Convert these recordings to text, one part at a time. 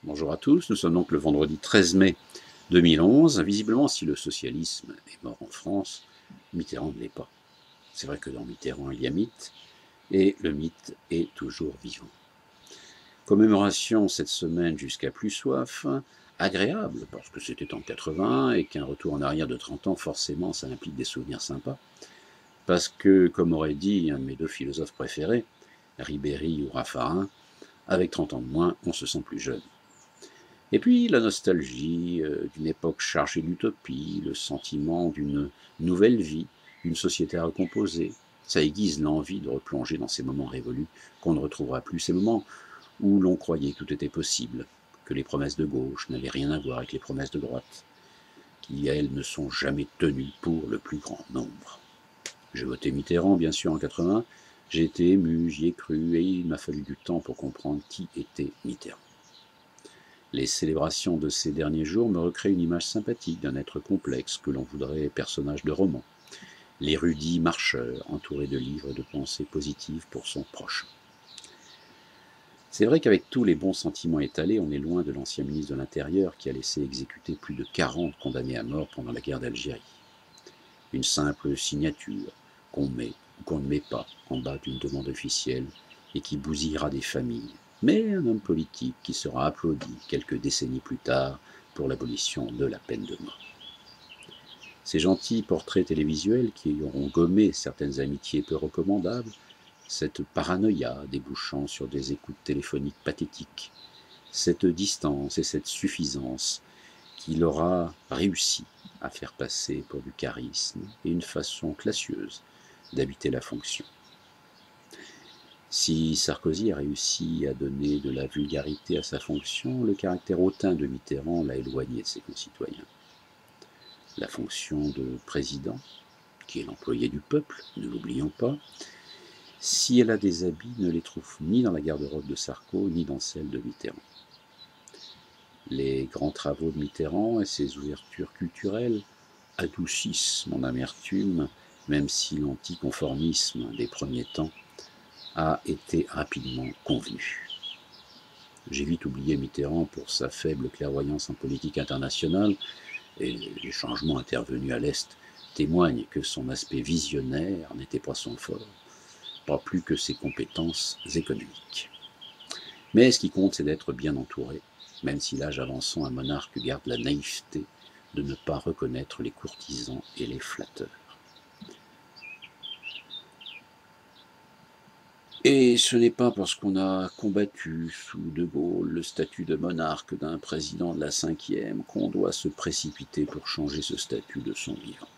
Bonjour à tous, nous sommes donc le vendredi 13 mai 2011. Visiblement, si le socialisme est mort en France, Mitterrand ne l'est pas. C'est vrai que dans Mitterrand, il y a mythe, et le mythe est toujours vivant. Commémoration cette semaine jusqu'à plus soif, agréable, parce que c'était en 80 et qu'un retour en arrière de 30 ans, forcément, ça implique des souvenirs sympas. Parce que, comme aurait dit un de mes deux philosophes préférés, Ribéry ou Raffarin, avec 30 ans de moins, on se sent plus jeune. Et puis la nostalgie d'une époque chargée d'utopie, le sentiment d'une nouvelle vie, d'une société à recomposer, ça aiguise l'envie de replonger dans ces moments révolus qu'on ne retrouvera plus, ces moments où l'on croyait que tout était possible, que les promesses de gauche n'avaient rien à voir avec les promesses de droite, qui elles ne sont jamais tenues pour le plus grand nombre. J'ai voté Mitterrand bien sûr en 80, j'ai été ému, j'y ai cru et il m'a fallu du temps pour comprendre qui était Mitterrand. Les célébrations de ces derniers jours me recréent une image sympathique d'un être complexe que l'on voudrait personnage de roman. L'érudit marcheur, entouré de livres et de pensées positives pour son prochain. C'est vrai qu'avec tous les bons sentiments étalés, on est loin de l'ancien ministre de l'Intérieur qui a laissé exécuter plus de 40 condamnés à mort pendant la guerre d'Algérie. Une simple signature qu'on met ou qu'on ne met pas en bas d'une demande officielle et qui bousillera des familles, mais un homme politique qui sera applaudi quelques décennies plus tard pour l'abolition de la peine de mort. Ces gentils portraits télévisuels qui auront gommé certaines amitiés peu recommandables, cette paranoïa débouchant sur des écoutes téléphoniques pathétiques, cette distance et cette suffisance qu'il aura réussi à faire passer pour du charisme et une façon classieuse d'habiter la fonction. Si Sarkozy a réussi à donner de la vulgarité à sa fonction, le caractère hautain de Mitterrand l'a éloigné de ses concitoyens. La fonction de président, qui est l'employé du peuple, ne l'oublions pas, si elle a des habits, ne les trouve ni dans la garde-robe de Sarko, ni dans celle de Mitterrand. Les grands travaux de Mitterrand et ses ouvertures culturelles adoucissent mon amertume, même si l'anticonformisme des premiers temps a été rapidement convenu. J'ai vite oublié Mitterrand pour sa faible clairvoyance en politique internationale, et les changements intervenus à l'Est témoignent que son aspect visionnaire n'était pas son fort, pas plus que ses compétences économiques. Mais ce qui compte, c'est d'être bien entouré, même si l'âge avançant, un monarque garde la naïveté de ne pas reconnaître les courtisans et les flatteurs. Et ce n'est pas parce qu'on a combattu sous De Gaulle le statut de monarque d'un président de la 5e qu'on doit se précipiter pour changer ce statut de son vivant.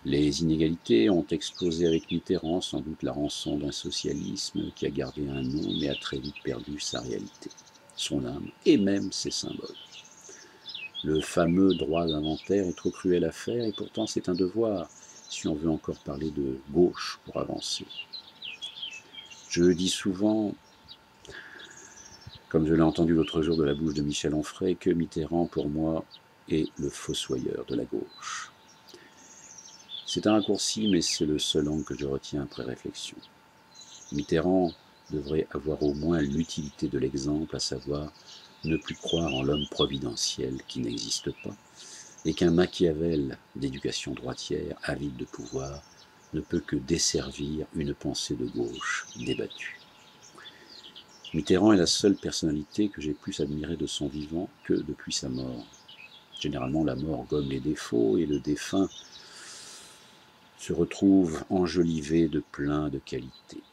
Les inégalités ont explosé avec Mitterrand, sans doute la rançon d'un socialisme qui a gardé un nom mais a très vite perdu sa réalité, son âme et même ses symboles. Le fameux droit d'inventaire est trop cruel à faire et pourtant c'est un devoir si on veut encore parler de gauche pour avancer. Je dis souvent, comme je l'ai entendu l'autre jour de la bouche de Michel Onfray, que Mitterrand, pour moi, est le fossoyeur de la gauche. C'est un raccourci, mais c'est le seul angle que je retiens après réflexion. Mitterrand devrait avoir au moins l'utilité de l'exemple, à savoir ne plus croire en l'homme providentiel qui n'existe pas, et qu'un Machiavel d'éducation droitière, avide de pouvoir, ne peut que desservir une pensée de gauche débattue. Mitterrand est la seule personnalité que j'ai plus admirée de son vivant que depuis sa mort. Généralement, la mort gomme les défauts et le défunt se retrouve enjolivé de plein de qualités.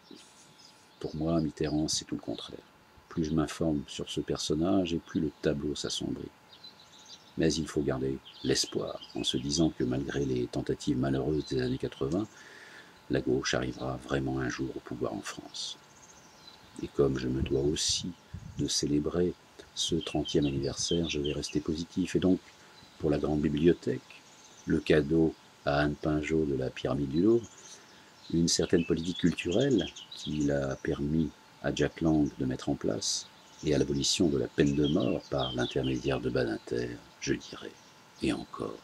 Pour moi, Mitterrand, c'est tout le contraire. Plus je m'informe sur ce personnage et plus le tableau s'assombrit. Mais il faut garder l'espoir en se disant que malgré les tentatives malheureuses des années 80, la gauche arrivera vraiment un jour au pouvoir en France. Et comme je me dois aussi de célébrer ce 30e anniversaire, je vais rester positif. Et donc, pour la grande bibliothèque, le cadeau à Anne Pinjot de la Pyramide du Louvre, une certaine politique culturelle qu'il a permis à Jack Lang de mettre en place, et à l'abolition de la peine de mort par l'intermédiaire de Badinter, je dirais, et encore.